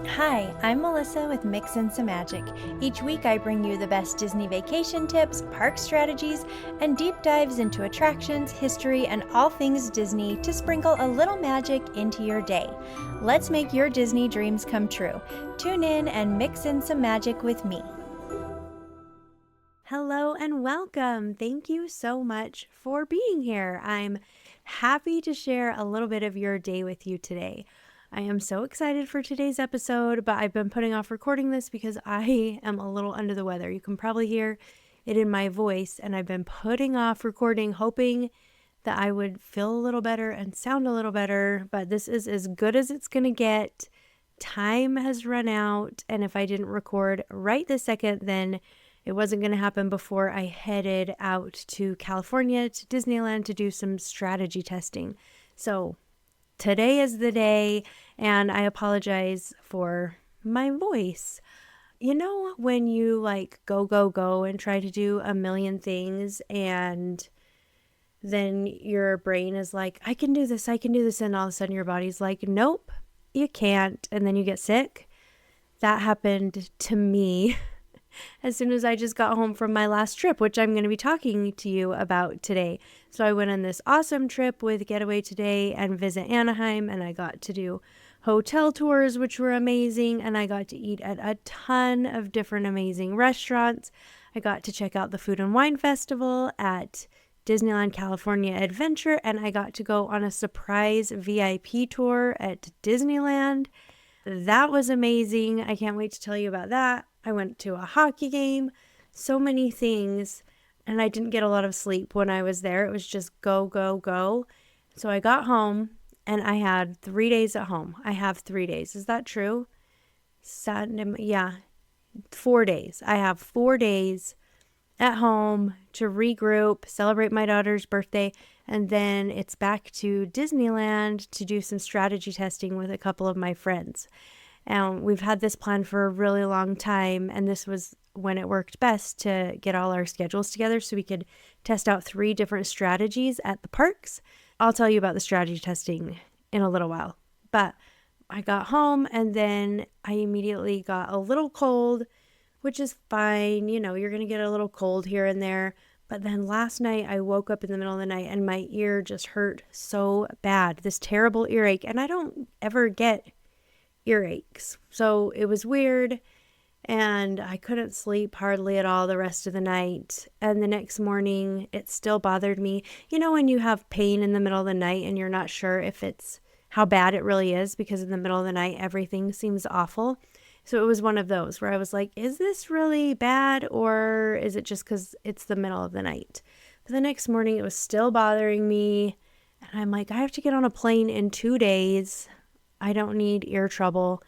Hi, I'm Melissa with Mix and Some Magic. Each week I bring you the best Disney vacation tips, park strategies, and deep dives into attractions, history, and all things Disney to sprinkle a little magic into your day. Let's make your Disney dreams come true. Tune in and mix in some magic with me. Hello and welcome. Thank you so much for being here. I'm happy to share a little bit of your day with you today. I am so excited for today's episode, but I've been putting off recording this because I am a little under the weather. You can probably hear it in my voice, and I've been putting off recording, hoping that I would feel a little better and sound a little better, but this is as good as it's going to get. Time has run out, and if I didn't record right this second, then it wasn't going to happen before I headed out to California, to Disneyland, to do some strategy testing. So today is the day, and I apologize for my voice. You know, when you go and try to do a million things, and then your brain is like, I can do this, and all of a sudden your body's like, nope, you can't, and then you get sick. That happened to me as soon as I just got home from my last trip, which I'm going to be talking to you about today. So I went on this awesome trip with Getaway Today and visit Anaheim, and I got to do hotel tours, which were amazing, and I got to eat at a ton of different amazing restaurants. I got to check out the Food and Wine Festival at Disneyland California Adventure, and I got to go on a surprise VIP tour at Disneyland. That was amazing. I can't wait to tell you about that. I went to a hockey game, so many things, and I didn't get a lot of sleep when I was there. It was just go, go, go. So I got home, and I had 3 days at home. I have 3 days. Is that true? Saturday, yeah, 4 days. I have 4 days at home to regroup, celebrate my daughter's birthday, and then it's back to Disneyland to do some strategy testing with a couple of my friends. And we've had this plan for a really long time, and this was when it worked best to get all our schedules together so we could test out 3 different strategies at the parks. I'll tell you about the strategy testing in a little while. But I got home, and then I immediately got a little cold, which is fine. You know, you're going to get a little cold here and there. But then last night I woke up in the middle of the night and my ear just hurt so bad, this terrible earache. And I don't ever get earaches. So it was weird, and I couldn't sleep hardly at all the rest of the night. And the next morning it still bothered me. You know, when you have pain in the middle of the night and you're not sure if it's how bad it really is, because in the middle of the night everything seems awful. So it was one of those where I was like, is this really bad, or is it just because it's the middle of the night? But the next morning it was still bothering me, and I'm like, I have to get on a plane in 2 days. I don't need ear trouble.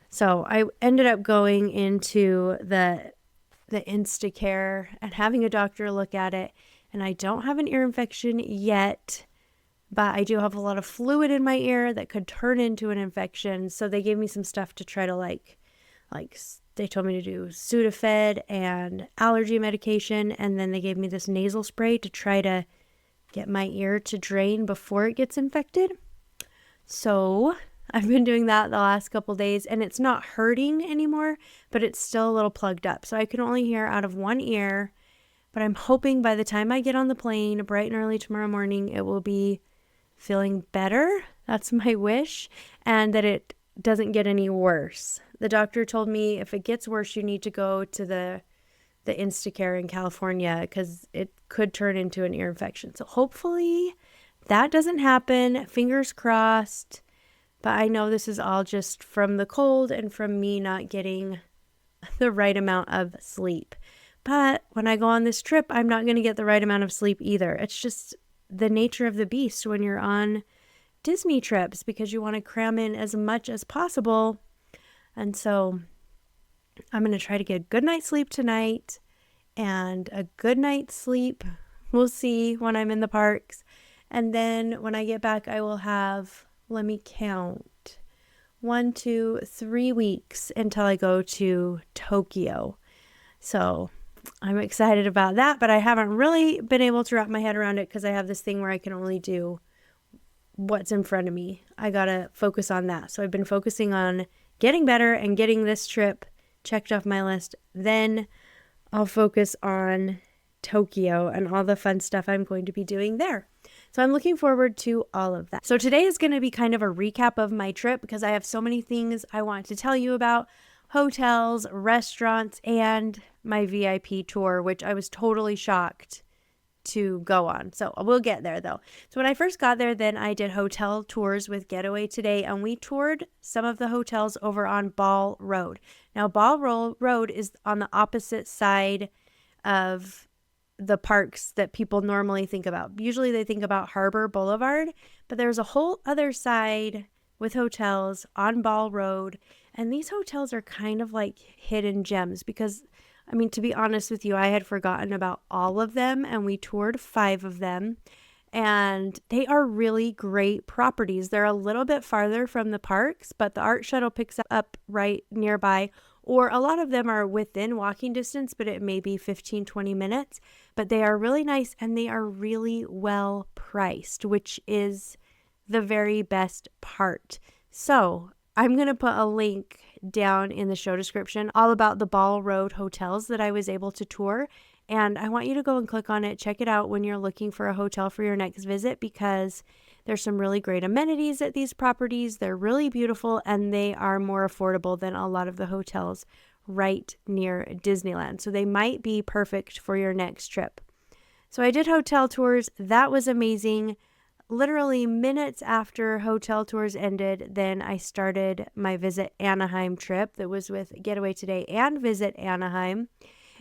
So I ended up going into the Instacare and having a doctor look at it. And I don't have an ear infection yet, but I do have a lot of fluid in my ear that could turn into an infection. So they gave me some stuff to try to like they told me to do Sudafed and allergy medication. And then they gave me this nasal spray to try to get my ear to drain before it gets infected. So I've been doing that the last couple days, and it's not hurting anymore, but it's still a little plugged up. So I can only hear out of one ear, but I'm hoping by the time I get on the plane bright and early tomorrow morning, it will be feeling better. That's my wish, and that it doesn't get any worse. The doctor told me if it gets worse, you need to go to the Instacare in California because it could turn into an ear infection. So hopefully that doesn't happen. Fingers crossed. But I know this is all just from the cold and from me not getting the right amount of sleep. But when I go on this trip, I'm not going to get the right amount of sleep either. It's just the nature of the beast when you're on Disney trips, because you want to cram in as much as possible. And so I'm going to try to get a good night's sleep tonight, and a good night's sleep we'll see when I'm in the parks. And then when I get back, I will have, let me count, 1, 2, 3 weeks until I go to Tokyo. So I'm excited about that, but I haven't really been able to wrap my head around it because I have this thing where I can only do what's in front of me. I gotta focus on that. So I've been focusing on getting better and getting this trip checked off my list, then I'll focus on Tokyo and all the fun stuff I'm going to be doing there. So I'm looking forward to all of that. So today is going to be kind of a recap of my trip because I have so many things I want to tell you about: hotels, restaurants, and my VIP tour, which I was totally shocked to go on. So we'll get there though. So when I first got there, then I did hotel tours with Getaway Today, and we toured some of the hotels over on Ball Road. Now, Road is on the opposite side of the parks that people normally think about. Usually they think about Harbor Boulevard, but there's a whole other side with hotels on Ball Road. And these hotels are kind of like hidden gems because, I mean, to be honest with you, I had forgotten about all of them, and we toured 5 of them. And they are really great properties. They're a little bit farther from the parks, but the art shuttle picks up right nearby, or a lot of them are within walking distance, but it may be 15-20 minutes. But they are really nice, and they are really well priced, which is the very best part. So I'm going to put a link down in the show description all about the Ball Road hotels that I was able to tour. And I want you to go and click on it, check it out when you're looking for a hotel for your next visit, because there's some really great amenities at these properties. They're really beautiful, and they are more affordable than a lot of the hotels right near Disneyland. So they might be perfect for your next trip. So I did hotel tours. That was amazing. Literally minutes after hotel tours ended, then I started my Visit Anaheim trip that was with Getaway Today and Visit Anaheim.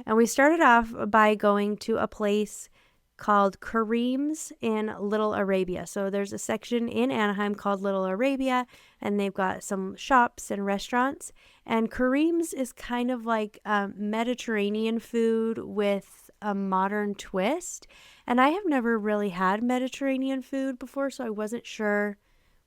And we started off by going to a place called Kareem's in Little Arabia. So there's a section in Anaheim called Little Arabia, and they've got some shops and restaurants. And Kareem's is kind of like Mediterranean food with a modern twist. And I have never really had Mediterranean food before, so I wasn't sure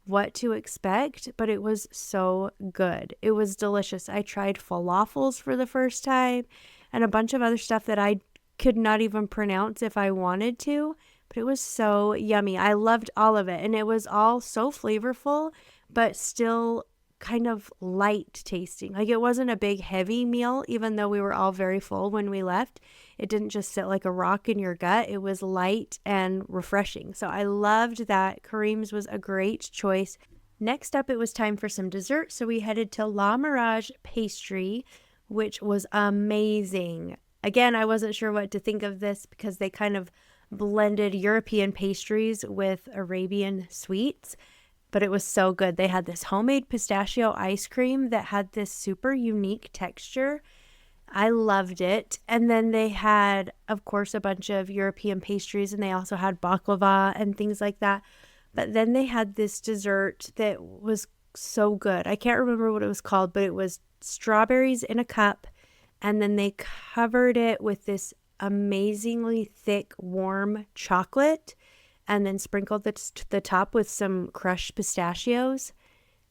what to expect, but it was so good. It was delicious. I tried falafels for the first time and a bunch of other stuff that I could not even pronounce if I wanted to, but it was so yummy. I loved all of it, and it was all so flavorful, but still kind of light tasting. Like, it wasn't a big heavy meal, even though we were all very full when we left. It didn't just sit like a rock in your gut. It was light and refreshing. So I loved that. Kareem's was a great choice. Next up, it was time for some dessert. So we headed to La Mirage Pastry, which was amazing. Again, I wasn't sure what to think of this because they kind of blended European pastries with Arabian sweets, but it was so good. They had this homemade pistachio ice cream that had this super unique texture. I loved it. And then they had, of course, a bunch of European pastries, and they also had baklava and things like that. But then they had this dessert that was so good. I can't remember what it was called, but it was strawberries in a cup, and then they covered it with this amazingly thick, warm chocolate, and then sprinkled the top with some crushed pistachios,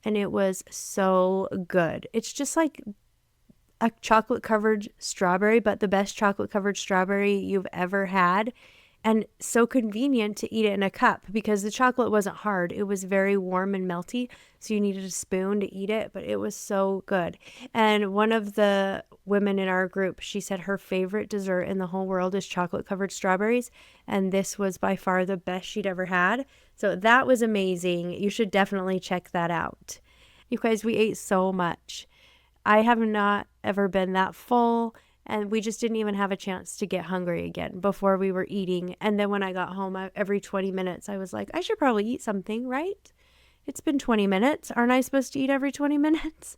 and it was so good. It's just like a chocolate-covered strawberry, but the best chocolate-covered strawberry you've ever had, and so convenient to eat it in a cup because the chocolate wasn't hard. It was very warm and melty, so you needed a spoon to eat it, but it was so good. And one of the women in our group, she said her favorite dessert in the whole world is chocolate-covered strawberries, and this was by far the best she'd ever had. So that was amazing. You should definitely check that out. You guys, we ate so much. I have not ever been that full, and we just didn't even have a chance to get hungry again before we were eating. And then when I got home, every 20 minutes, I was like, I should probably eat something, right? It's been 20 minutes. Aren't I supposed to eat every 20 minutes?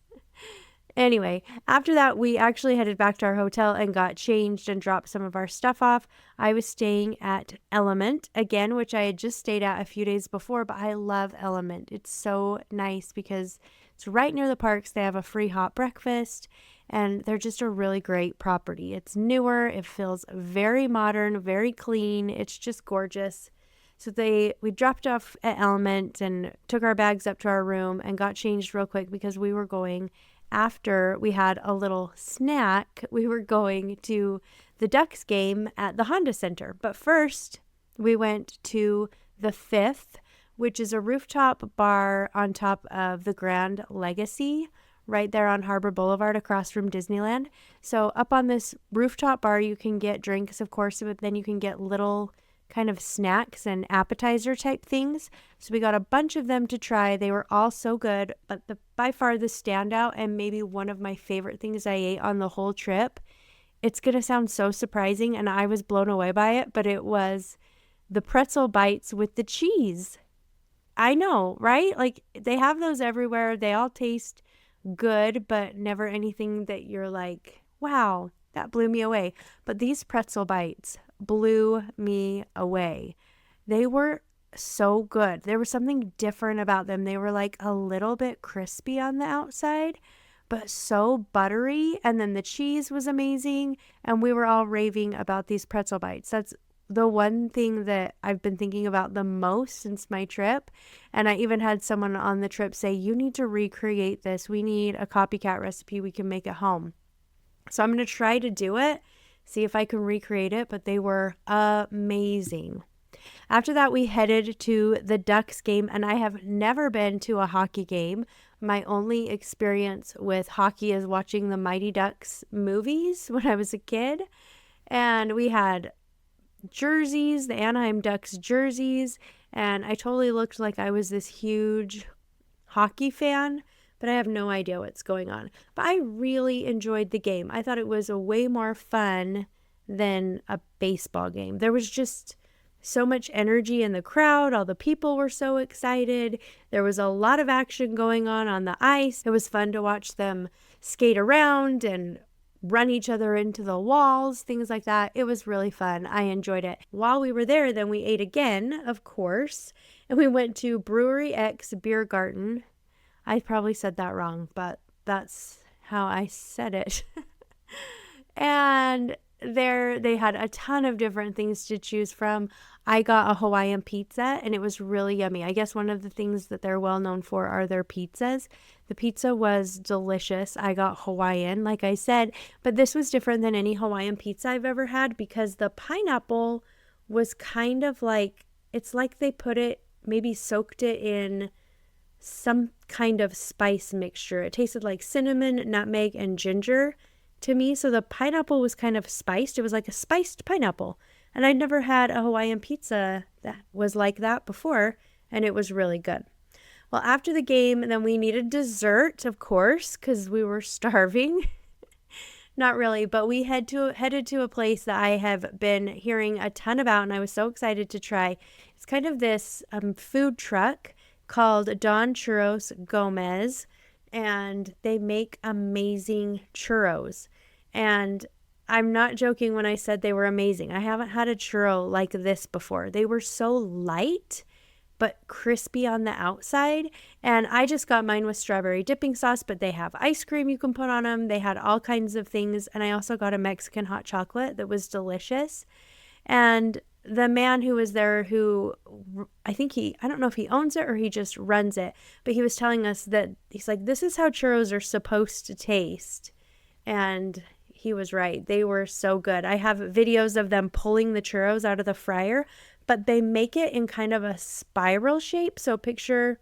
Anyway, after that, we actually headed back to our hotel and got changed and dropped some of our stuff off. I was staying at Element again, which I had just stayed at a few days before, but I love Element. It's so nice because it's right near the parks. They have a free hot breakfast, and they're just a really great property. It's newer. It feels very modern, very clean. It's just gorgeous. So we dropped off at Element and took our bags up to our room and got changed real quick because we were going, after we had a little snack, we were going to the Ducks game at the Honda Center. But first, we went to the Fifth, which is a rooftop bar on top of the Grand Legacy right there on Harbor Boulevard across from Disneyland. So up on this rooftop bar, you can get drinks, of course, but then you can get little kind of snacks and appetizer type things. So we got a bunch of them to try. They were all so good, but by far the standout and maybe one of my favorite things I ate on the whole trip, it's going to sound so surprising and I was blown away by it, but it was the pretzel bites with the cheese. I know, right? Like they have those everywhere. They all taste good, but never anything that you're like, wow, that blew me away. But these pretzel bites blew me away. They were so good. There was something different about them. They were like a little bit crispy on the outside, but so buttery. And then the cheese was amazing. And we were all raving about these pretzel bites. That's the one thing that I've been thinking about the most since my trip. And I even had someone on the trip say, you need to recreate this. We need a copycat recipe we can make at home. So I'm going to try to do it, see if I can recreate it, but they were amazing. After that, we headed to the Ducks game, and I have never been to a hockey game. My only experience with hockey is watching the Mighty Ducks movies when I was a kid. And we had jerseys, the Anaheim Ducks jerseys, and I totally looked like I was this huge hockey fan, but I have no idea what's going on. But I really enjoyed the game. I thought it was way more fun than a baseball game. There was just so much energy in the crowd. All the people were so excited. There was a lot of action going on the ice. It was fun to watch them skate around and run each other into the walls, things like that. It was really fun. I enjoyed it. While we were there, then we ate again, of course, and we went to Brewery X Beer Garden. I probably said that wrong, but that's how I said it. And there they had a ton of different things to choose from. I got a Hawaiian pizza and it was really yummy. I guess one of the things that they're well known for are their pizzas. The pizza was delicious. I got Hawaiian, like I said, but this was different than any Hawaiian pizza I've ever had because the pineapple was kind of like, it's like they put it, maybe soaked it in some kind of spice mixture. It tasted like cinnamon, nutmeg, and ginger to me. So the pineapple was kind of spiced. It was like a spiced pineapple. And I'd never had a Hawaiian pizza that was like that before, and it was really good. Well, after the game, then we needed dessert, of course, because we were starving. Not really, but we headed to a place that I have been hearing a ton about, and I was so excited to try. It's kind of this food truck called Don Churros Gomez, and they make amazing churros. And I'm not joking when I said they were amazing. I haven't had a churro like this before. They were so light but crispy on the outside. And I just got mine with strawberry dipping sauce, but they have ice cream you can put on them. They had all kinds of things. And I also got a Mexican hot chocolate that was delicious. And the man who was there, who I don't know if he owns it or he just runs it, but he was telling us that he's like, this is how churros are supposed to taste. And he was right. They were so good. I have videos of them pulling the churros out of the fryer, but they make it in kind of a spiral shape. So picture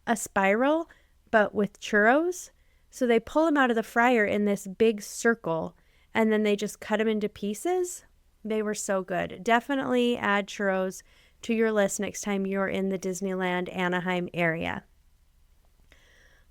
a spiral, but with churros. So they pull them out of the fryer in this big circle, and then they just cut them into pieces. They were so good. Definitely add churros to your list next time you're in the Disneyland Anaheim area.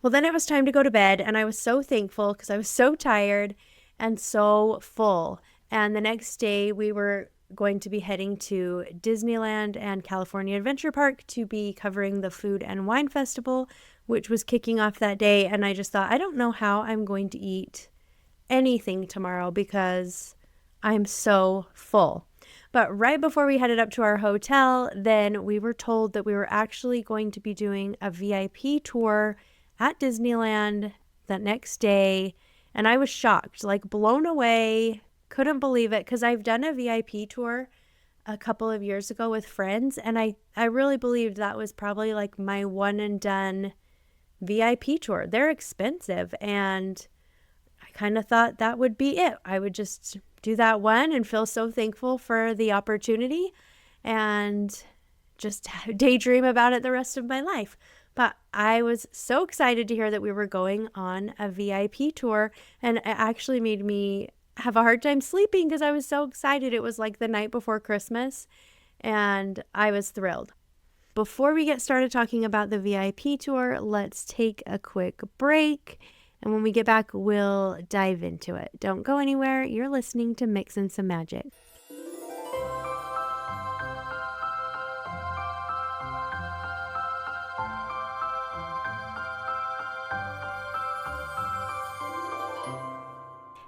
Well, then it was time to go to bed, and I was so thankful because I was so tired and so full. And the next day we were going to be heading to Disneyland and California Adventure Park to be covering the Food and Wine Festival, which was kicking off that day. And I just thought, I don't know how I'm going to eat anything tomorrow because I'm so full. But right before we headed up to our hotel, then we were told that we were actually going to be doing a VIP tour at Disneyland that next day. And I was shocked, like blown away, couldn't believe it, because I've done a VIP tour a couple of years ago with friends, and I really believed that was probably like my one and done VIP tour. They're expensive, and I kind of thought that would be it. I would just do that one and feel so thankful for the opportunity and just daydream about it the rest of my life. But I was so excited to hear that we were going on a VIP tour, and it actually made me have a hard time sleeping because I was so excited. It was like the night before Christmas, and I was thrilled. Before we get started talking about the VIP tour, let's take a quick break. And when we get back, we'll dive into it. Don't go anywhere. You're listening to Mixin' Some Magic.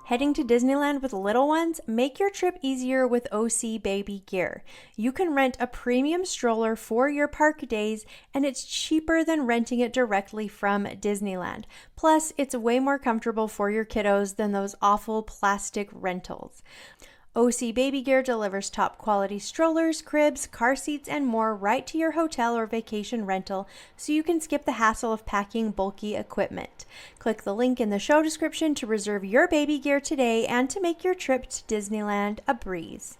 Heading to Disneyland with little ones? Make your trip easier with OC Baby Gear. You can rent a premium stroller for your park days, and it's cheaper than renting it directly from Disneyland. Plus, it's way more comfortable for your kiddos than those awful plastic rentals. OC Baby Gear delivers top quality strollers, cribs, car seats, and more right to your hotel or vacation rental, so you can skip the hassle of packing bulky equipment. Click the link in the show description to reserve your baby gear today and to make your trip to Disneyland a breeze.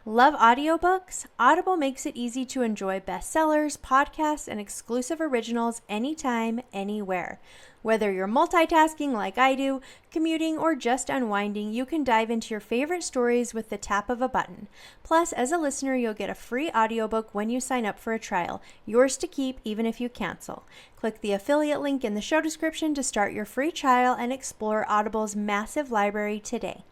Love audiobooks? Audible makes it easy to enjoy bestsellers, podcasts, and exclusive originals anytime, anywhere. Whether you're multitasking like I do, commuting, or just unwinding, you can dive into your favorite stories with the tap of a button. Plus, as a listener, you'll get a free audiobook when you sign up for a trial, yours to keep even if you cancel. Click the affiliate link in the show description to start your free trial and explore Audible's massive library today.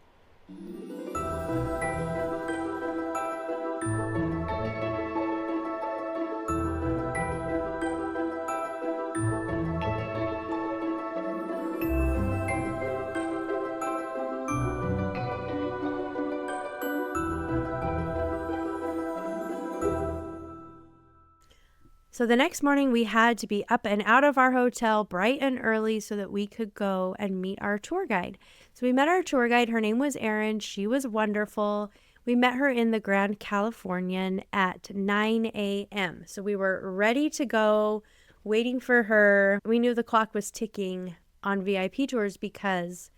So the next morning we had to be up and out of our hotel bright and early so that we could go and meet our tour guide. So we met our tour guide. Her name was Erin. She was wonderful. We met her in the Grand Californian at 9 a.m. So we were ready to go, waiting for her. We knew the clock was ticking on VIP tours because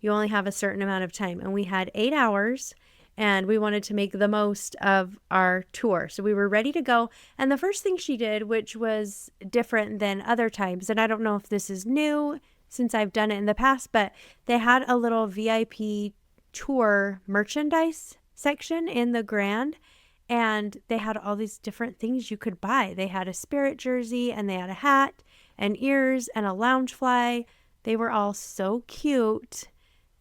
you only have a certain amount of time. And we had 8 hours. And we wanted to make the most of our tour. So we were ready to go. And the first thing she did, which was different than other times, and I don't know if this is new since I've done it in the past, but they had a little VIP tour merchandise section in the Grand. And they had all these different things you could buy. They had a Spirit jersey, and they had a hat and ears and a Loungefly. They were all so cute.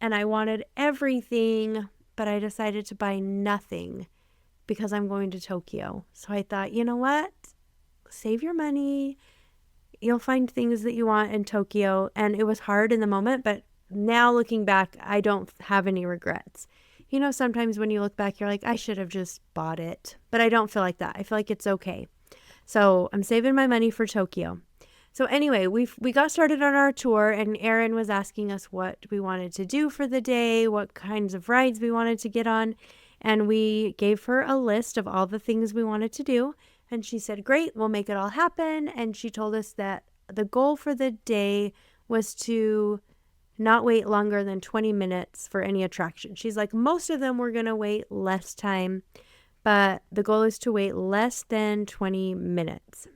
And I wanted everything, but I decided to buy nothing because I'm going to Tokyo. So I thought, you know what? Save your money. You'll find things that you want in Tokyo. And it was hard in the moment, but now looking back, I don't have any regrets. You know, sometimes when you look back, you're like, I should have just bought it. But I don't feel like that. I feel like it's okay. So I'm saving my money for Tokyo. So anyway, we got started on our tour, and Erin was asking us what we wanted to do for the day, what kinds of rides we wanted to get on, and we gave her a list of all the things we wanted to do, and she said, great, we'll make it all happen. And she told us that the goal for the day was to not wait longer than 20 minutes for any attraction. She's like, most of them we're going to wait less time, but the goal is to wait less than 20 minutes.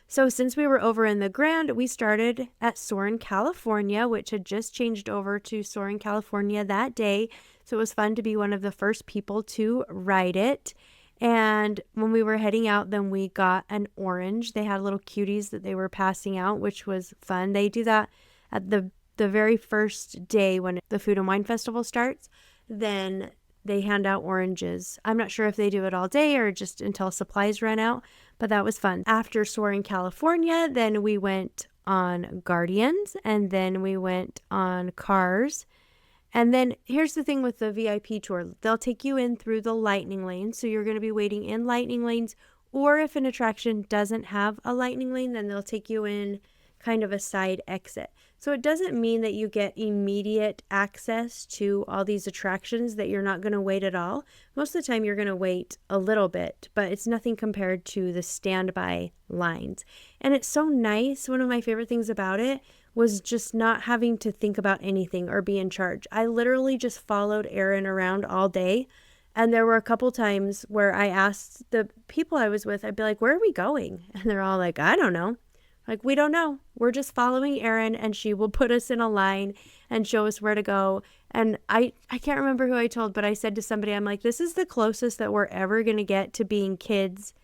So since we were over in the Grand, we started at Soarin', California, which had just changed over to Soarin', California that day. So it was fun to be one of the first people to ride it. And when we were heading out, then we got an orange. They had little cuties that they were passing out, which was fun. They do that at the very first day when the Food and Wine Festival starts. Then they hand out oranges. I'm not sure if they do it all day or just until supplies run out, but that was fun. After Soarin', California, then we went on Guardians, and then we went on Cars. And then here's the thing with the VIP tour. They'll take you in through the lightning lane, so you're going to be waiting in lightning lanes, or if an attraction doesn't have a lightning lane, then they'll take you in kind of a side exit. So it doesn't mean that you get immediate access to all these attractions, that you're not going to wait at all. Most of the time you're going to wait a little bit, but it's nothing compared to the standby lines. And it's so nice. One of my favorite things about it was just not having to think about anything or be in charge. I literally just followed Erin around all day. And there were a couple times where I asked the people I was with, I'd be like, where are we going? And they're all like, I don't know. Like, we don't know. We're just following Erin, and she will put us in a line and show us where to go. And I can't remember who I told, but I said to somebody, I'm like, this is the closest that we're ever going to get to being kids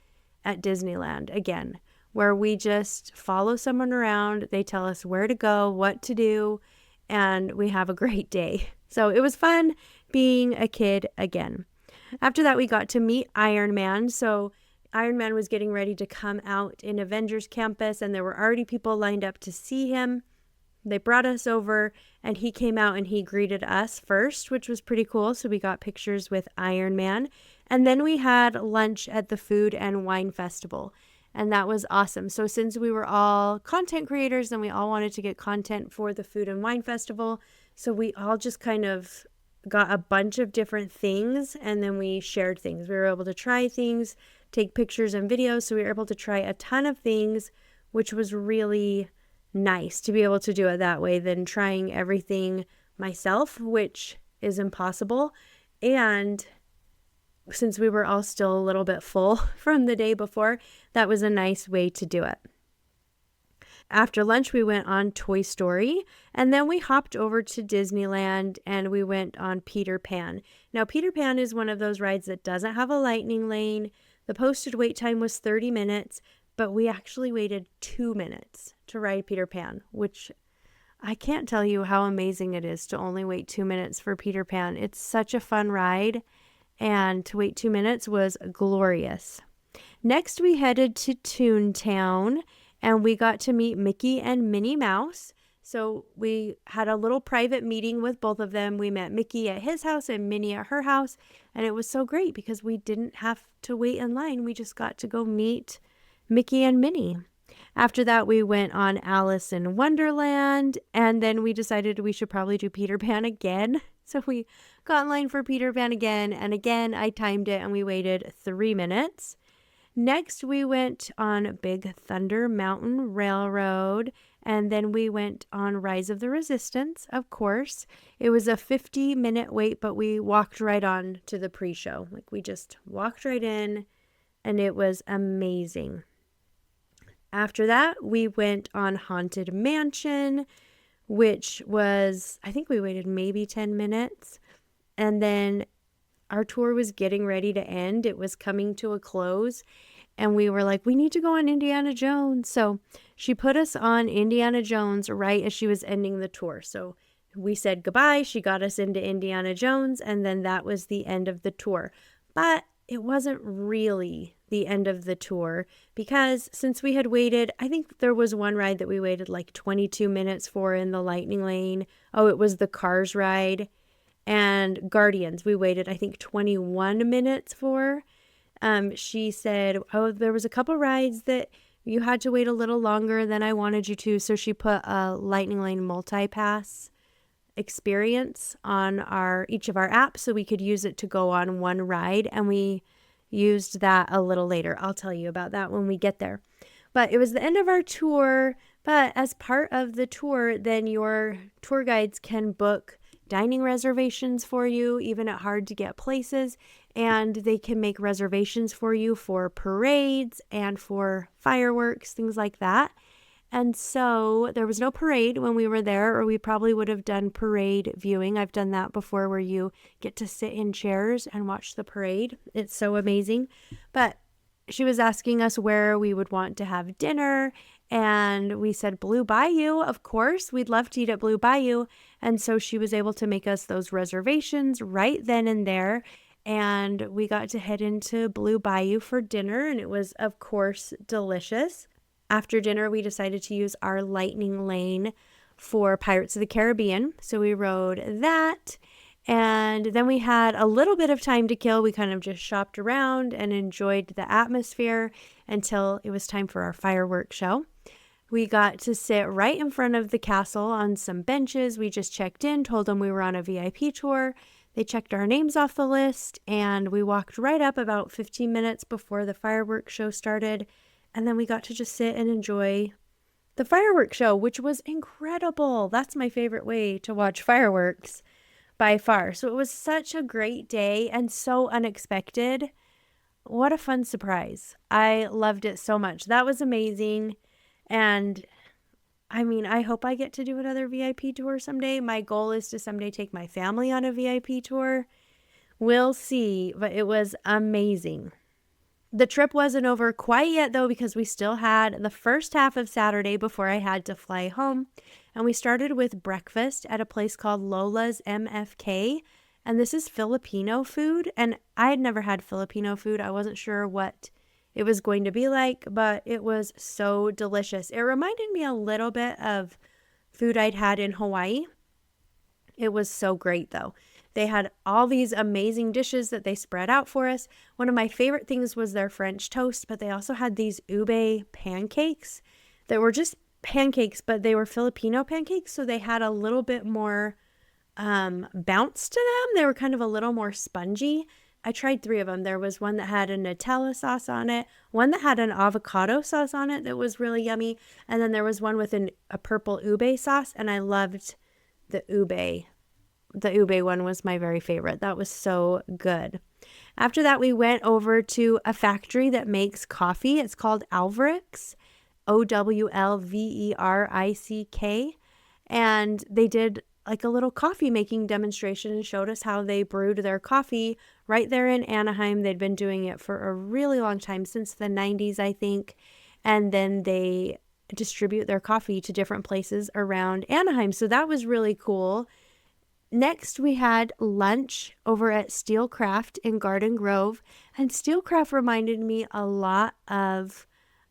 at Disneyland again, where we just follow someone around. They tell us where to go, what to do, and we have a great day. So it was fun being a kid again. After that, we got to meet Iron Man. So Iron Man was getting ready to come out in Avengers Campus, and there were already people lined up to see him. They brought us over, and he came out and he greeted us first, which was pretty cool. So we got pictures with Iron Man. And then we had lunch at the Food and Wine Festival, and that was awesome. So since we were all content creators and we all wanted to get content for the Food and Wine Festival, so we all just kind of got a bunch of different things, and then we shared things. We were able to try things, take pictures and videos. So we were able to try a ton of things, which was really nice to be able to do it that way than trying everything myself, which is impossible. And since we were all still a little bit full from the day before, that was a nice way to do it. After lunch, we went on Toy Story, and then we hopped over to Disneyland and we went on Peter Pan. Now, Peter Pan is one of those rides that doesn't have a lightning lane. The posted wait time was 30 minutes, but we actually waited 2 minutes to ride Peter Pan, which I can't tell you how amazing it is to only wait 2 minutes for Peter Pan. It's such a fun ride, and to wait 2 minutes was glorious. Next, we headed to Toontown, and we got to meet Mickey and Minnie Mouse. So we had a little private meeting with both of them. We met Mickey at his house and Minnie at her house. And it was so great because we didn't have to wait in line. We just got to go meet Mickey and Minnie. After that, we went on Alice in Wonderland. And then we decided we should probably do Peter Pan again. So we got in line for Peter Pan again. And again, I timed it and we waited 3 minutes. Next, we went on Big Thunder Mountain Railroad, and then we went on Rise of the Resistance, of course. It was a 50-minute wait, but we walked right on to the pre-show. Like, we just walked right in, and it was amazing. After that, we went on Haunted Mansion, which was, I think we waited maybe 10 minutes, and then our tour was getting ready to end. It was coming to a close, and we were like, we need to go on Indiana Jones. So she put us on Indiana Jones right as she was ending the tour. So we said goodbye. She got us into Indiana Jones, and then that was the end of the tour. But it wasn't really the end of the tour because since we had waited, I think there was one ride that we waited like 22 minutes for in the Lightning Lane. Oh, it was the Cars ride. And Guardians, we waited, I think, 21 minutes for. She said, oh, there was a couple rides that you had to wait a little longer than I wanted you to. So she put a Lightning Lane multi-pass experience on each of our apps so we could use it to go on one ride. And we used that a little later. I'll tell you about that when we get there. But it was the end of our tour. But as part of the tour, then your tour guides can book dining reservations for you, even at hard to get places, and they can make reservations for you for parades and for fireworks, things like that. And so there was no parade when we were there, or we probably would have done parade viewing. I've done that before where you get to sit in chairs and watch the parade. It's so amazing. But she was asking us where we would want to have dinner, and we said Blue Bayou, of course. We'd love to eat at Blue Bayou. And so she was able to make us those reservations right then and there. And we got to head into Blue Bayou for dinner, and it was, of course, delicious. After dinner, we decided to use our Lightning Lane for Pirates of the Caribbean. So we rode that. And then we had a little bit of time to kill. We kind of just shopped around and enjoyed the atmosphere until it was time for our fireworks show. We got to sit right in front of the castle on some benches. We just checked in, told them we were on a VIP tour. They checked our names off the list, and we walked right up about 15 minutes before the fireworks show started. And then we got to just sit and enjoy the fireworks show, which was incredible. That's my favorite way to watch fireworks by far. So it was such a great day and so unexpected. What a fun surprise. I loved it so much. That was amazing. And I mean, I hope I get to do another VIP tour someday. My goal is to someday take my family on a VIP tour. We'll see, but it was amazing. The trip wasn't over quite yet, though, because we still had the first half of Saturday before I had to fly home. And we started with breakfast at a place called Lola's MFK. And this is Filipino food. And I had never had Filipino food. I wasn't sure what it was going to be like, but it was so delicious. It reminded me a little bit of food I'd had in Hawaii. It was so great, though. They had all these amazing dishes that they spread out for us. One of my favorite things was their French toast, but they also had these ube pancakes that were just pancakes, but they were Filipino pancakes, so they had a little bit more bounce to them. They were kind of a little more spongy. I tried 3 of them. There was one that had a Nutella sauce on it, one that had an avocado sauce on it that was really yummy, and then there was one with a purple ube sauce, and I loved the ube. The ube one was my very favorite. That was so good. After that, we went over to a factory that makes coffee. It's called Alverick, Owlverick. And they did like a little coffee making demonstration and showed us how they brewed their coffee right there in Anaheim. They'd been doing it for a really long time, since the 90s, I think. And then they distribute their coffee to different places around Anaheim. So that was really cool. Next, we had lunch over at Steelcraft in Garden Grove. And Steelcraft reminded me a lot of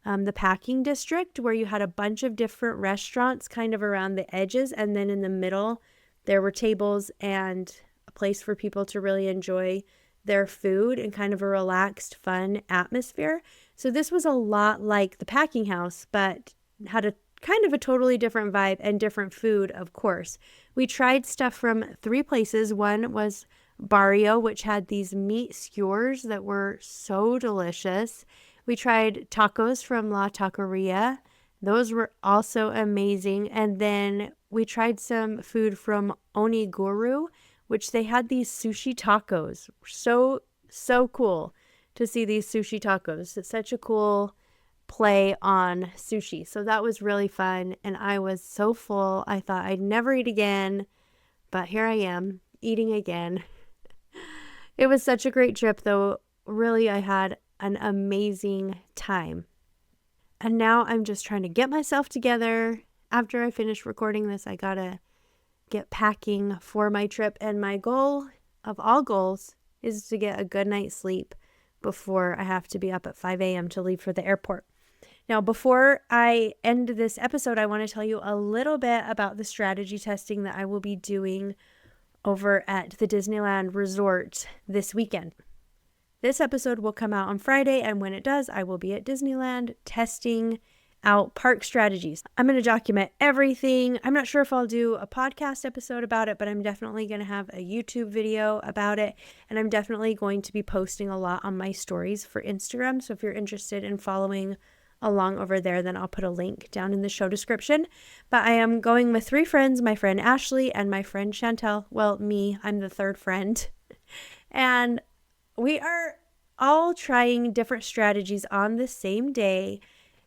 the packing district, where you had a bunch of different restaurants kind of around the edges. And then in the middle, there were tables and a place for people to really enjoy their food and kind of a relaxed, fun atmosphere. So this was a lot like the packing house, but had a kind of a totally different vibe and different food, of course. We tried stuff from 3 places. One was Barrio, which had these meat skewers that were so delicious. We tried tacos from La Taqueria. Those were also amazing. And then we tried some food from Oniguru, which they had these sushi tacos. So cool to see these sushi tacos. It's such a cool play on sushi. So that was really fun, and I was so full. I thought I'd never eat again, but here I am eating again. It was such a great trip, though. Really, I had an amazing time. And now I'm just trying to get myself together. After I finish recording this, I gotta get packing for my trip, and my goal of all goals is to get a good night's sleep before I have to be up at 5 a.m. to leave for the airport. Now, before I end this episode, I want to tell you a little bit about the strategy testing that I will be doing over at the Disneyland Resort this weekend. This episode will come out on Friday, and when it does, I will be at Disneyland testing out park strategies. I'm going to document everything. I'm not sure if I'll do a podcast episode about it, but I'm definitely going to have a YouTube video about it, and I'm definitely going to be posting a lot on my stories for Instagram. So if you're interested in following along over there, then I'll put a link down in the show description. But I am going with 3 friends, my friend Ashley and my friend Chantel. Well, me, I'm the 3rd friend. And we are all trying different strategies on the same day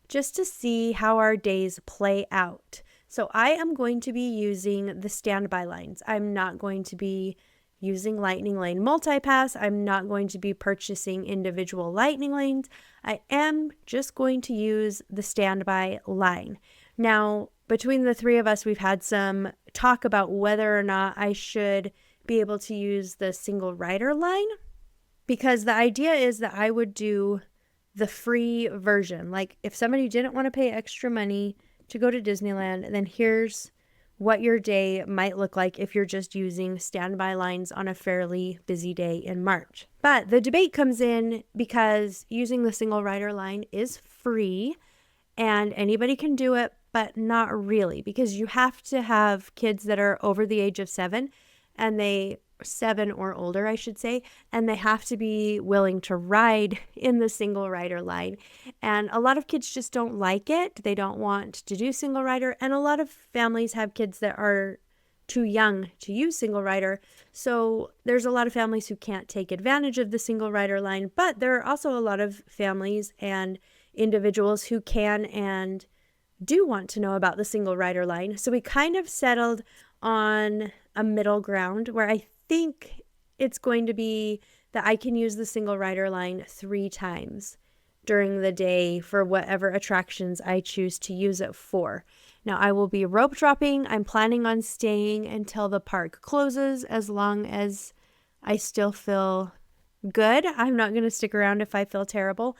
just to see how our days play out. So I am going to be using the standby lines. I'm not going to be using Lightning Lane Multipass. I'm not going to be purchasing individual Lightning Lanes. I am just going to use the standby line. Now, between the 3 of us, we've had some talk about whether or not I should be able to use the single rider line, because the idea is that I would do the free version. Like, if somebody didn't want to pay extra money to go to Disneyland, then here's what your day might look like if you're just using standby lines on a fairly busy day in March. But the debate comes in because using the single rider line is free and anybody can do it, but not really, because you have to have kids that are over the age of 7 and 7 or older, I should say, and they have to be willing to ride in the single rider line. And a lot of kids just don't like it. They don't want to do single rider. And a lot of families have kids that are too young to use single rider. So there's a lot of families who can't take advantage of the single rider line, but there are also a lot of families and individuals who can and do want to know about the single rider line. So we kind of settled on a middle ground where I think it's going to be that I can use the single rider line 3 times during the day for whatever attractions I choose to use it for. Now, I will be rope dropping. I'm planning on staying until the park closes as long as I still feel good. I'm not going to stick around if I feel terrible,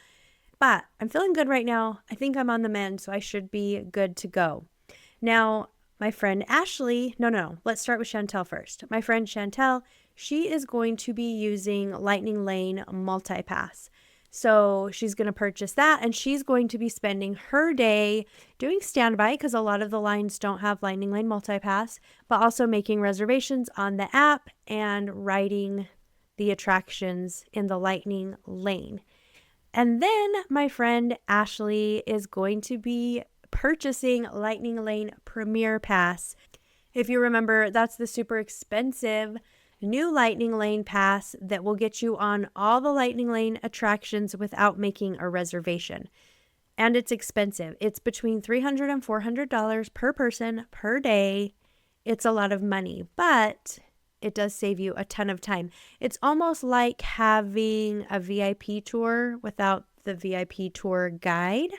but I'm feeling good right now. I think I'm on the mend, so I should be good to go. Now, my friend Ashley, no, let's start with Chantel first. My friend Chantel, she is going to be using Lightning Lane MultiPass. So she's going to purchase that, and she's going to be spending her day doing standby because a lot of the lines don't have Lightning Lane MultiPass, but also making reservations on the app and riding the attractions in the Lightning Lane. And then my friend Ashley is going to be purchasing Lightning Lane Premier Pass. If you remember, that's the super expensive new Lightning Lane pass that will get you on all the Lightning Lane attractions without making a reservation. And it's expensive. It's between $300 and $400 per person per day. It's a lot of money, but it does save you a ton of time. It's almost like having a VIP tour without the VIP tour guide,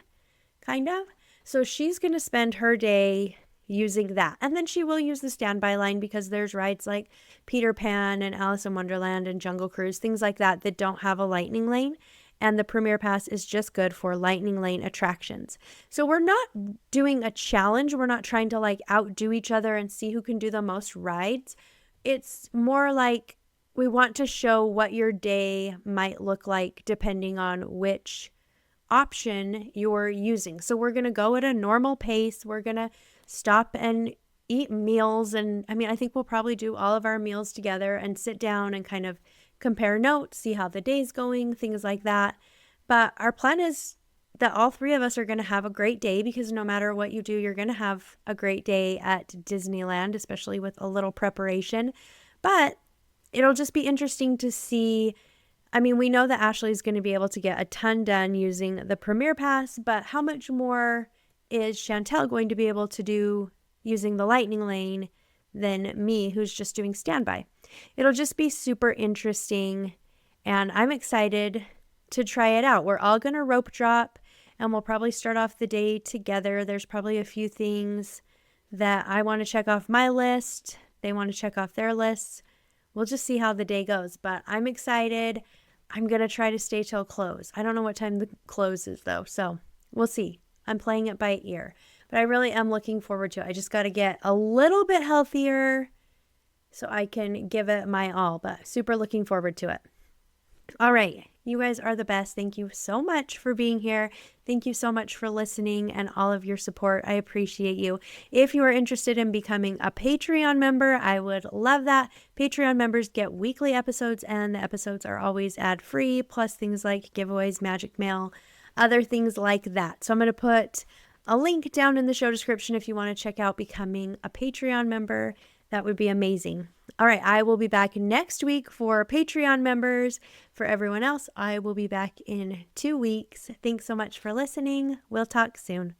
kind of. So she's going to spend her day using that. And then she will use the standby line because there's rides like Peter Pan and Alice in Wonderland and Jungle Cruise, things like that don't have a Lightning Lane. And the Premier Pass is just good for Lightning Lane attractions. So we're not doing a challenge. We're not trying to like outdo each other and see who can do the most rides. It's more like we want to show what your day might look like depending on which option you're using. So we're going to go at a normal pace. We're going to stop and eat meals. And I think we'll probably do all of our meals together and sit down and kind of compare notes, see how the day's going, things like that. But our plan is that all 3 of us are going to have a great day because no matter what you do, you're going to have a great day at Disneyland, especially with a little preparation. But it'll just be interesting to see. We know that Ashley's going to be able to get a ton done using the Premier Pass, but how much more is Chantel going to be able to do using the Lightning Lane than me, who's just doing standby? It'll just be super interesting, and I'm excited to try it out. We're all going to rope drop, and we'll probably start off the day together. There's probably a few things that I want to check off my list. They want to check off their lists. We'll just see how the day goes, but I'm excited. I'm going to try to stay till close. I don't know what time the close is though, so we'll see. I'm playing it by ear, but I really am looking forward to it. I just got to get a little bit healthier so I can give it my all, but super looking forward to it. All right. You guys are the best. Thank you so much for being here. Thank you so much for listening and all of your support. I appreciate you. If you are interested in becoming a Patreon member, I would love that. Patreon members get weekly episodes, and the episodes are always ad-free, plus things like giveaways, magic mail, other things like that. So I'm going to put a link down in the show description if you want to check out becoming a Patreon member. That would be amazing. All right, I will be back next week for Patreon members. For everyone else, I will be back in 2 weeks. Thanks so much for listening. We'll talk soon.